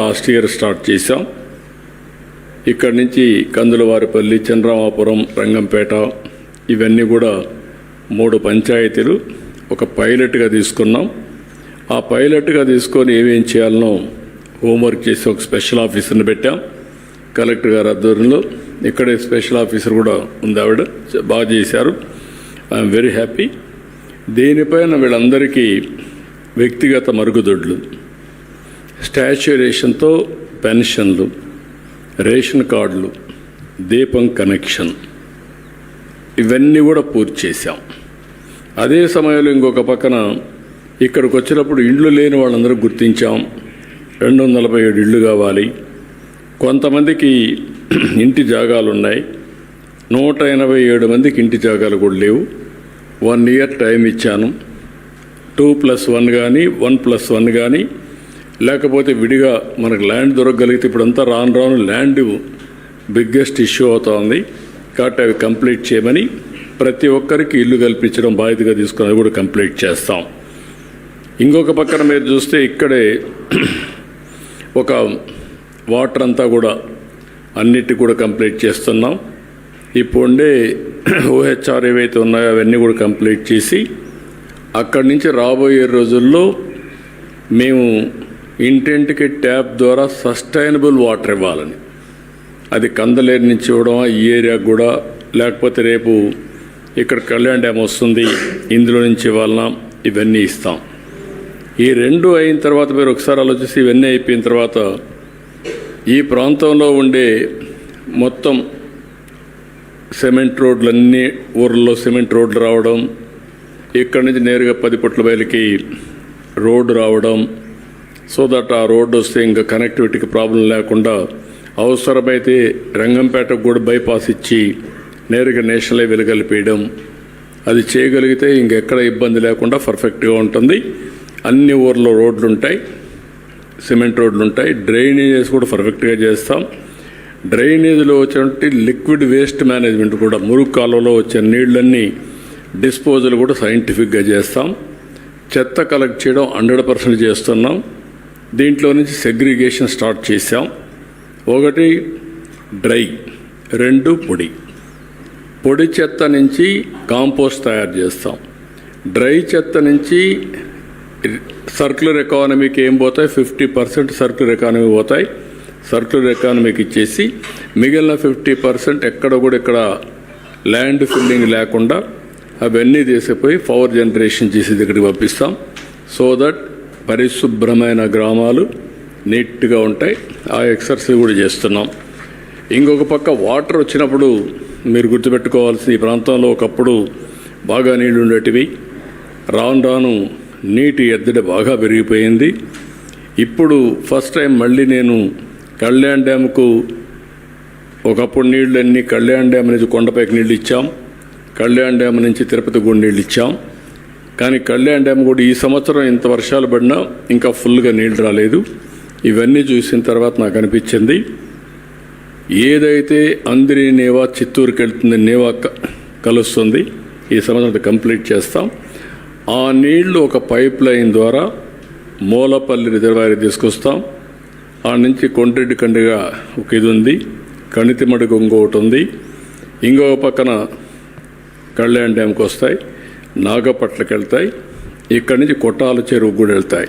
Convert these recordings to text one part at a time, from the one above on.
Last year start చేశాం. ఇక్కడి నుంచి కందులవారిపల్లి, చంద్రమాపురం, రంగంపేట ఇవన్నీ కూడా 3 పంచాయతీలు ఒక పైలట్గా తీసుకున్నాం. ఆ పైలట్గా తీసుకొని ఏమేం చేయాలనో హోంవర్క్ చేసి ఒక స్పెషల్ ఆఫీసర్ని పెట్టాం కలెక్టర్ గారి ఆధ్వర్యంలో. ఇక్కడే స్పెషల్ ఆఫీసర్ కూడా ఉంది, ఆవిడ బాగా చేశారు. I'm very happy. దీనిపైన వీళ్ళందరికీ వ్యక్తిగత మరుగుదొడ్లు, స్టాచ్యురేషన్తో పెన్షన్లు, రేషన్ కార్డులు, దీపం కనెక్షన్ ఇవన్నీ కూడా పూర్తి చేశాం. అదే సమయంలో ఇంకొక పక్కన ఇక్కడికి వచ్చినప్పుడు ఇండ్లు లేని వాళ్ళందరూ గుర్తించాం. 247 ఇళ్ళు కావాలి. కొంతమందికి ఇంటి జాగాలు ఉన్నాయి, 187 మందికి ఇంటి జాగాలు కూడా లేవు. 1 ఇయర్ టైం ఇచ్చాను. 2+1 కానీ 1+1 కానీ లేకపోతే విడిగా మనకు ల్యాండ్ దొరకగలిగితే, ఇప్పుడంతా రాను ల్యాండ్ బిగ్గెస్ట్ ఇష్యూ అవుతోంది కాబట్టి అవి కంప్లీట్ చేయమని ప్రతి ఒక్కరికి ఇల్లు కల్పించడం బాధ్యతగా తీసుకుని అది కూడా కంప్లీట్ చేస్తాం. ఇంకొక పక్కన మీరు చూస్తే ఇక్కడే ఒక వాటర్ అంతా కూడా అన్నిటి కూడా కంప్లీట్ చేస్తున్నాం. ఇప్పుడు ఉండే OHR ఏవైతే ఉన్నాయో అవన్నీ కూడా కంప్లీట్ చేసి అక్కడి నుంచి రాబోయే రోజుల్లో మేము ఇంటింటికి ట్యాప్ ద్వారా సస్టైనబుల్ వాటర్ ఇవ్వాలని, అది కందలేరు నుంచి ఇవ్వడం ఈ ఏరియాకు కూడా, లేకపోతే రేపు ఇక్కడ కళ్యాణ్ డ్యామ్ వస్తుంది ఇందులో నుంచి ఇవ్వాలన్నా ఇవన్నీ ఇస్తాం. ఈ 2 అయిన తర్వాత మీరు ఒకసారి ఆలోచిస్తే ఇవన్నీ అయిపోయిన తర్వాత ఈ ప్రాంతంలో ఉండే మొత్తం సిమెంట్ రోడ్లన్నీ ఊర్లలో సిమెంట్ రోడ్లు రావడం, ఇక్కడి నుంచి నేరుగా 10 పుట్ల బయలుకి రోడ్డు రావడం, సో దట్ ఆ రోడ్డు వస్తే ఇంకా కనెక్టివిటీకి ప్రాబ్లం లేకుండా అవసరమైతే రంగంపేటకు కూడా బైపాస్ ఇచ్చి నేరుగా నేషనల్ హైవేలు కలిపేయడం, అది చేయగలిగితే ఇంకెక్కడ ఇబ్బంది లేకుండా పర్ఫెక్ట్గా ఉంటుంది. అన్ని ఊర్లో రోడ్లు ఉంటాయి, సిమెంట్ రోడ్లు ఉంటాయి. డ్రైనేజెస్ కూడా పర్ఫెక్ట్గా చేస్తాం. డ్రైనేజ్లో వచ్చేటువంటి లిక్విడ్ వేస్ట్ మేనేజ్మెంట్ కూడా, మురుగు కాలువలో వచ్చే నీళ్ళన్నీ డిస్పోజల్ కూడా సైంటిఫిక్గా చేస్తాం. చెత్త కలెక్ట్ చేయడం 100% చేస్తున్నాం. దీంట్లో నుంచి సెగ్రిగేషన్ స్టార్ట్ చేసాం. 1 డ్రై, 2 పొడి. పొడి చెత్త నుంచి కాంపోస్ట్ తయారు చేస్తాం. డ్రై చెత్త నుంచి సర్క్యులర్ ఎకానమీకి ఏం పోతాయి, 50% సర్క్యులర్ ఎకానమీ పోతాయి. సర్క్యులర్ ఎకానమీకి ఇచ్చేసి మిగిలిన 50% ఎక్కడ కూడా ఇక్కడ ల్యాండ్ ఫిల్లింగ్ లేకుండా అవన్నీ తీసిపోయి పవర్ జనరేషన్ చేసి దగ్గరికి పంపిస్తాం. సో దట్ పరిశుభ్రమైన గ్రామాలు నీట్గా ఉంటాయి. ఆ ఎక్సర్సైజ్ కూడా చేస్తున్నాం. ఇంకొక పక్క వాటర్ వచ్చినప్పుడు మీరు గుర్తుపెట్టుకోవాల్సిన, ఈ ప్రాంతంలో ఒకప్పుడు బాగా నీళ్లు ఉండేటివి, రాను నీటి ఎద్దడి బాగా పెరిగిపోయింది. ఇప్పుడు ఫస్ట్ టైం మళ్ళీ నేను కళ్యాణ్ డ్యామ్కు ఒకప్పుడు నీళ్ళన్నీ కళ్యాణ్ డ్యామ్ నుంచి కొండపైకి నీళ్ళు ఇచ్చాం, కళ్యాణ్ డ్యామ్ నుంచి తిరుపతి కూడా నీళ్ళు ఇచ్చాం. కానీ కళ్యాణ్ డ్యామ్ కూడా ఈ సంవత్సరం ఇంత వర్షాలు పడినా ఇంకా ఫుల్గా నీళ్ళు రాలేదు. ఇవన్నీ చూసిన తర్వాత నాకు అనిపించింది, ఏదైతే అందరి నేవా చిత్తూరుకి వెళ్తుంది, నేవా కలుస్తుంది, ఈ సంవత్సరం కంప్లీట్ చేస్తాం. ఆ నీళ్లు ఒక పైప్ లైన్ ద్వారా మూలపల్లి రిజర్వాయర్ తీసుకొస్తాం. ఆ నుంచి కొండ్రెడ్డి కండిగా ఒక ఇది ఉంది, కణితిమడుగు ఇంకొకటి ఉంది, ఇంకొక పక్కన కళ్యాణ్ డ్యామ్కి వస్తాయి, నాగపట్లకి వెళ్తాయి, ఇక్కడి నుంచి కొట్టాల చెరువుకు కూడా వెళ్తాయి.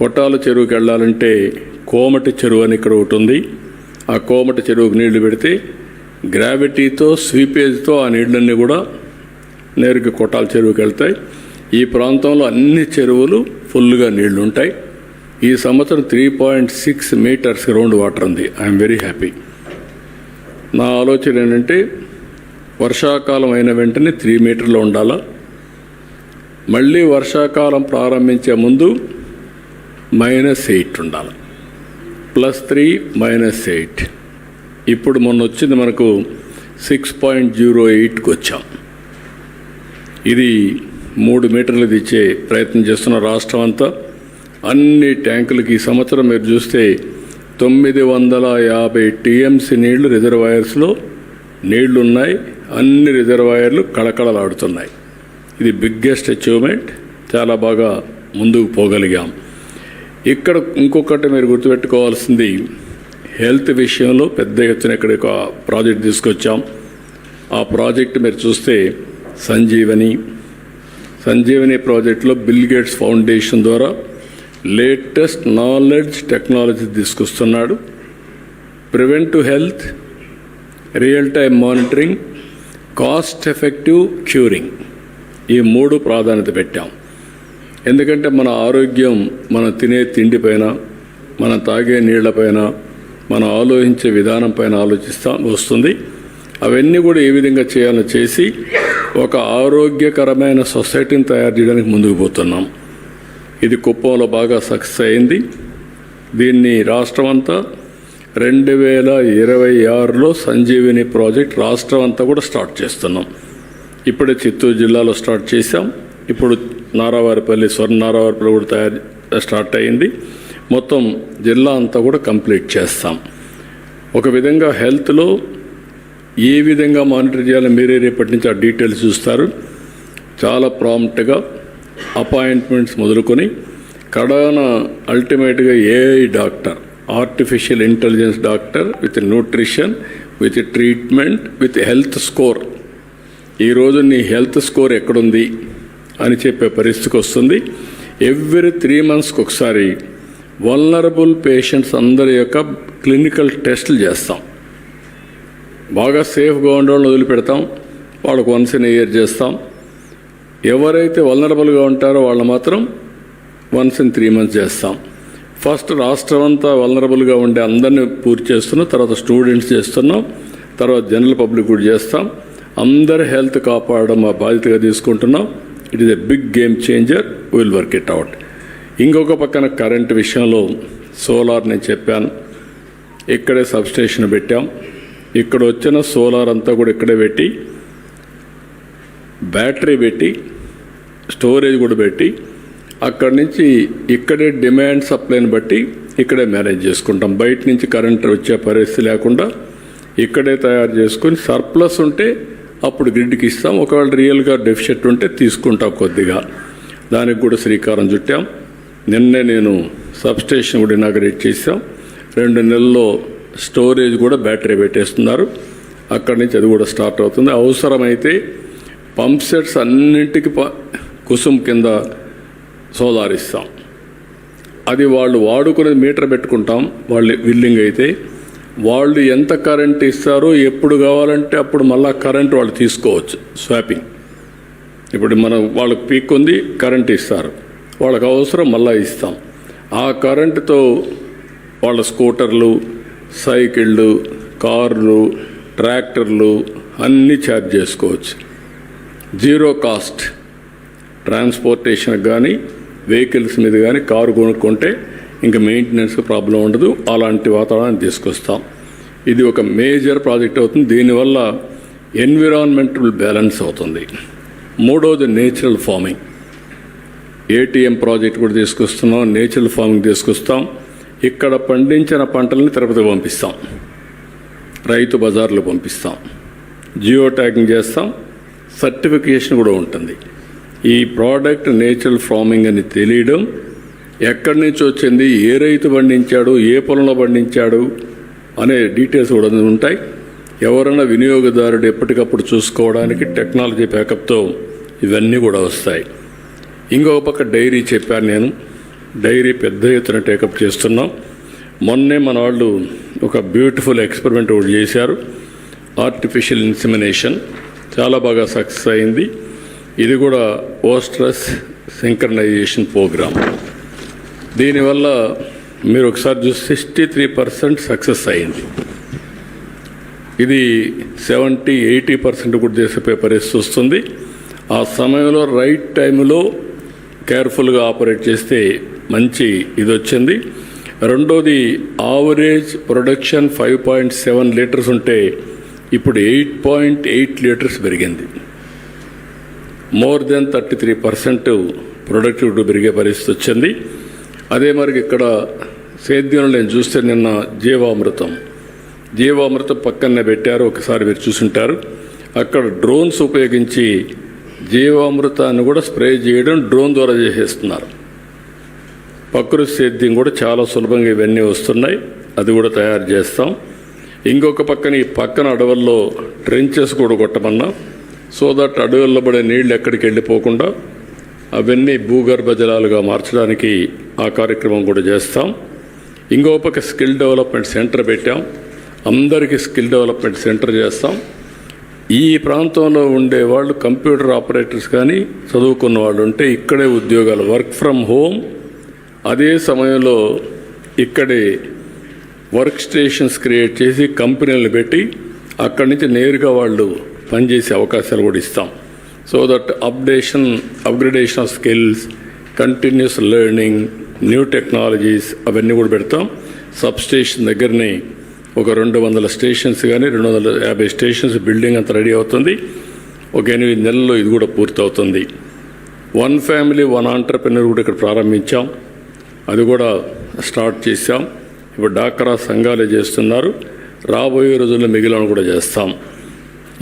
కొట్టాల చెరువుకి వెళ్ళాలంటే కోమటి చెరువు అని ఇక్కడ ఒకటి ఉంది. ఆ కోమటి చెరువుకు నీళ్లు పెడితే గ్రావిటీతో స్వీపేజ్తో ఆ నీళ్ళన్నీ కూడా నేరుగా కొట్టాల చెరువుకి వెళ్తాయి. ఈ ప్రాంతంలో అన్ని చెరువులు ఫుల్గా నీళ్లు ఉంటాయి. ఈ సంవత్సరం 3.6 మీటర్స్ గ్రౌండ్ వాటర్ ఉంది. I'm very happy. నా ఆలోచన ఏంటంటే వర్షాకాలం అయిన వెంటనే 3 మీటర్లు ఉండాలా, మళ్ళీ వర్షాకాలం ప్రారంభించే ముందు -8 ఉండాలి, +3 -8. ఇప్పుడు మొన్న వచ్చింది మనకు 6.08కి వచ్చాం. ఇది 3 మీటర్లు తెచ్చే ప్రయత్నం చేస్తున్న రాష్ట్రం అంతా. అన్ని ట్యాంకులకి ఈ సంవత్సరం మీరు చూస్తే 950 TMC నీళ్లు రిజర్వాయర్స్లో నీళ్లు ఉన్నాయి. అన్ని రిజర్వాయర్లు కళకళలాడుతున్నాయి. ఇది బిగ్గెస్ట్ అచీవ్మెంట్. చాలా బాగా ముందుకు పోగలిగాం. ఇక్కడ ఇంకొకటి మీరు గుర్తుపెట్టుకోవాల్సింది, హెల్త్ విషయంలో పెద్ద ఎత్తున ఇక్కడ ఒక ప్రాజెక్ట్ తీసుకొచ్చాం. ఆ ప్రాజెక్ట్ మీరు చూస్తే సంజీవని ప్రాజెక్టులో బిల్ గేట్స్ ఫౌండేషన్ ద్వారా లేటెస్ట్ నాలెడ్జ్ టెక్నాలజీ తీసుకొస్తున్నాడు. Preventive health, real time monitoring, cost effective curing, ఈ 3 ప్రాధాన్యత పెట్టాం. ఎందుకంటే మన ఆరోగ్యం మనం తినే తిండిపైన, మనం తాగే నీళ్లపైన, మనం ఆలోచించే విధానం పైన వస్తుంది. అవన్నీ కూడా ఏ విధంగా చేయాలో చేసి ఒక ఆరోగ్యకరమైన సొసైటీని తయారు చేయడానికి ముందుకు పోతున్నాం. ఇది కుప్పంలో బాగా సక్సెస్ అయింది. దీన్ని రాష్ట్రం అంతా 2026లో సంజీవిని ప్రాజెక్ట్ రాష్ట్రం అంతా కూడా స్టార్ట్ చేస్తున్నాం. ఇప్పుడే చిత్తూరు జిల్లాలో స్టార్ట్ చేశాం. ఇప్పుడు నారావారిపల్లి, నారావారిపల్లి కూడా స్టార్ట్ అయింది. మొత్తం జిల్లా అంతా కూడా కంప్లీట్ చేస్తాం. ఒక విధంగా హెల్త్లో ఏ విధంగా మానిటర్ చేయాలో మీరే రేపటి నుంచి ఆ డీటెయిల్స్ చూస్తారు. చాలా ప్రాంప్ట్గా అపాయింట్మెంట్స్ మొదలుకొని కడాన అల్టిమేట్గా AI doctor, artificial intelligence doctor with nutrition, with treatment, with health score. ఈరోజు నీ హెల్త్ స్కోర్ ఎక్కడుంది అని చెప్పే పరిస్థితికి వస్తుంది. ఎవ్రీ 3 monthsకి ఒకసారి వల్నరబుల్ పేషెంట్స్ అందరి యొక్క క్లినికల్ టెస్టులు చేస్తాం. బాగా సేఫ్గా ఉండేవాళ్ళని వదిలిపెడతాం, వాళ్ళకు వన్స్ ఇన్ ఇయర్ చేస్తాం. ఎవరైతే వల్నరబుల్గా ఉంటారో వాళ్ళు మాత్రం వన్స్ ఇన్ 3 months చేస్తాం. ఫస్ట్ రాష్ట్రం అంతా వల్నరబుల్గా ఉండే అందరినీ పూర్తి చేస్తున్నాం, తర్వాత స్టూడెంట్స్ చేస్తున్నాం, తర్వాత జనరల్ పబ్లిక్ కూడా చేస్తాం. అందరి హెల్త్ కాపాడడం మా బాధ్యతగా తీసుకుంటున్నాం. It is a big game changer, will work it out. ఇంకొక పక్కన కరెంట్ విషయంలో సోలార్ నేను చెప్పాను, ఇక్కడే సబ్స్టేషన్ పెట్టాం. ఇక్కడ వచ్చిన సోలార్ అంతా కూడా ఇక్కడే పెట్టి, బ్యాటరీ పెట్టి, స్టోరేజ్ కూడా పెట్టి, అక్కడి నుంచి ఇక్కడే డిమాండ్ సప్లైని బట్టి ఇక్కడే మేనేజ్ చేసుకుంటాం. బయట నుంచి కరెంట్ వచ్చే పరిస్థితి లేకుండా ఇక్కడే తయారు చేసుకొని సర్ప్లస్ ఉంటే అప్పుడు గ్రిడ్కి ఇస్తాం. ఒకవేళ రియల్గా డెఫిషిట్ ఉంటే తీసుకుంటాం కొద్దిగా. దానికి కూడా శ్రీకారం చుట్టాం. నిన్నే నేను సబ్స్టేషన్ కూడా ఇనాగరేట్ చేశాం. 2 నెలల్లో స్టోరేజ్ కూడా బ్యాటరీ పెట్టేస్తున్నారు. అక్కడి నుంచి అది కూడా స్టార్ట్ అవుతుంది. అవసరమైతే పంప్ సెట్స్ అన్నింటికి కుసుమ్ కింద సోలార్ ఇస్తాం. అది వాళ్ళు వాడుకునే మీటర్ పెట్టుకుంటాం. వాళ్ళు విల్లింగ్ అయితే వాళ్ళు ఎంత కరెంట్ ఇస్తారో ఎప్పుడు కావాలంటే అప్పుడు మళ్ళీ కరెంట్ వాళ్ళు తీసుకోవచ్చు. స్వాపింగ్. ఇప్పుడు మనం వాళ్ళకి పీక్ ఉంది, కరెంట్ ఇస్తారు, వాళ్ళకి అవసరం మళ్ళీ ఇస్తాం. ఆ కరెంటుతో వాళ్ళ స్కూటర్లు, సైకిళ్ళు, కార్లు, ట్రాక్టర్లు అన్నీ ఛార్జ్ చేసుకోవచ్చు. జీరో కాస్ట్ ట్రాన్స్పోర్టేషన్కి కానీ వెహికల్స్ మీద కానీ కారు కొనుక్కుంటే ఇంకా మెయింటెనెన్స్కి ప్రాబ్లం ఉండదు. అలాంటి వాతావరణాన్ని తీసుకొస్తాం. ఇది ఒక మేజర్ ప్రాజెక్ట్ అవుతుంది. దీనివల్ల ఎన్విరాన్మెంటల్ బ్యాలెన్స్ అవుతుంది. 3వది నేచురల్ ఫార్మింగ్. ఏటీఎం ప్రాజెక్ట్ కూడా తీసుకొస్తున్నాం. నేచురల్ ఫార్మింగ్ తీసుకొస్తాం. ఇక్కడ పండించిన పంటలని తిరుపతి పంపిస్తాం, రైతు బజార్లు పంపిస్తాం, జియో ట్యాగింగ్ చేస్తాం, సర్టిఫికేషన్ కూడా ఉంటుంది. ఈ ప్రోడక్ట్ నేచురల్ ఫార్మింగ్ అని తెలియడం, ఎక్కడి నుంచి వచ్చింది, ఏ రైతు పండించాడు, ఏ పొలంలో పండించాడు అనే డీటెయిల్స్ కూడా ఉంటాయి. ఎవరైనా వినియోగదారుడు ఎప్పటికప్పుడు చూసుకోవడానికి టెక్నాలజీ బ్యాకప్తో ఇవన్నీ కూడా వస్తాయి. ఇంకొక పక్క డైరీ చెప్పాను నేను. డైరీ పెద్ద ఎత్తున టేకప్ చేస్తున్నాం. మొన్నే మన వాళ్ళు ఒక బ్యూటిఫుల్ ఎక్స్పెరిమెంట్ ఒకటి చేశారు. ఆర్టిఫిషియల్ ఇన్సెమినేషన్ చాలా బాగా సక్సెస్ అయింది. ఇది కూడా ఓస్ట్రస్ సింక్రనైజేషన్ ప్రోగ్రామ్. దీనివల్ల మీరు ఒకసారి చూస్తే 63% సక్సెస్ అయింది. ఇది 70-80% కూడా చేసే పరిస్థితి వస్తుంది. ఆ సమయంలో రైట్ టైంలో కేర్ఫుల్గా ఆపరేట్ చేస్తే మంచి ఇది వచ్చింది. రెండోది యావరేజ్ ప్రొడక్షన్ 5.7 లీటర్స్ ఉంటే ఇప్పుడు 8.8 లీటర్స్ పెరిగింది. మోర్ దెన్ 33% ప్రొడక్టివిటీ పెరిగే పరిస్థితి వచ్చింది. అదే మరి ఇక్కడ సేద్యంలో నేను చూస్తే నిన్న జీవామృతం పక్కనే పెట్టారు, ఒకసారి మీరు చూసుంటారు. అక్కడ డ్రోన్స్ ఉపయోగించి జీవామృతాన్ని కూడా స్ప్రే చేయడం డ్రోన్ ద్వారా చేసేస్తున్నారు. ప్రకృతి సేద్యం కూడా చాలా సులభంగా ఇవన్నీ వస్తున్నాయి, అది కూడా తయారు చేస్తాం. ఇంకొక పక్కన ఈ పక్కన అడవుల్లో ట్రెంచెస్ కూడా కొట్టమన్నా, సో దట్ అడవుల్లో పడే నీళ్లు ఎక్కడికి వెళ్ళిపోకుండా అవన్నీ భూగర్భ జలాలుగా మార్చడానికి ఆ కార్యక్రమం కూడా చేస్తాం. ఇంకో పక్క స్కిల్ డెవలప్మెంట్ సెంటర్ పెట్టాం, అందరికీ స్కిల్ డెవలప్మెంట్ సెంటర్ చేస్తాం. ఈ ప్రాంతంలో ఉండే వాళ్ళు కంప్యూటర్ ఆపరేటర్స్ కానీ చదువుకున్న వాళ్ళు ఉంటే ఇక్కడే ఉద్యోగాలు, వర్క్ ఫ్రమ్ హోమ్. అదే సమయంలో ఇక్కడే వర్క్ స్టేషన్స్ క్రియేట్ చేసి కంపెనీలను పెట్టి అక్కడి నుంచి నేరుగా వాళ్ళు పనిచేసే అవకాశాలు కూడా ఇస్తాం. So that upgradation of skills, continuous learning, new technologies అవన్నీ కూడా పెడతాం. సబ్ స్టేషన్ దగ్గరనే ఒక 200 స్టేషన్స్ కానీ 250 స్టేషన్స్ బిల్డింగ్ అంతా రెడీ అవుతుంది. ఒక 8 నెలల్లో ఇది కూడా పూర్తవుతుంది. 1 ఫ్యామిలీ 1 ఆంటర్ప్రెన్యూర్ కూడా ఇక్కడ ప్రారంభించాం, అది కూడా స్టార్ట్ చేశాం. ఇప్పుడు డాక్రా సంఘాలే చేస్తున్నారు, రాబోయే రోజుల్లో మిగిలిన కూడా చేస్తాం.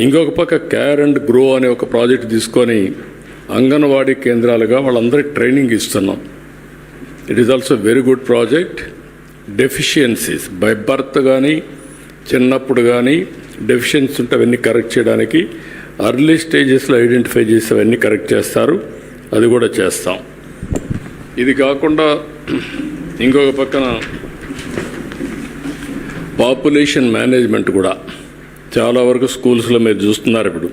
ఇంకొక పక్క కేర్ అండ్ గ్రో అనే ఒక ప్రాజెక్ట్ తీసుకొని అంగన్వాడీ కేంద్రాలుగా వాళ్ళందరికీ ట్రైనింగ్ ఇస్తున్నాం. It is also very good project. Deficiencies by birth కానీ చిన్నప్పుడు కానీ డెఫిషియన్సీ ఉంటే అవన్నీ కరెక్ట్ చేయడానికి అర్లీ స్టేజెస్లో ఐడెంటిఫై చేసి అవన్నీ కరెక్ట్ చేస్తారు, అది కూడా చేస్తాం. ఇది కాకుండా ఇంకొక పక్కన పాపులేషన్ మేనేజ్మెంట్ కూడా చాలా వరకు స్కూల్స్లో మీరు చూస్తున్నారు ఇప్పుడు.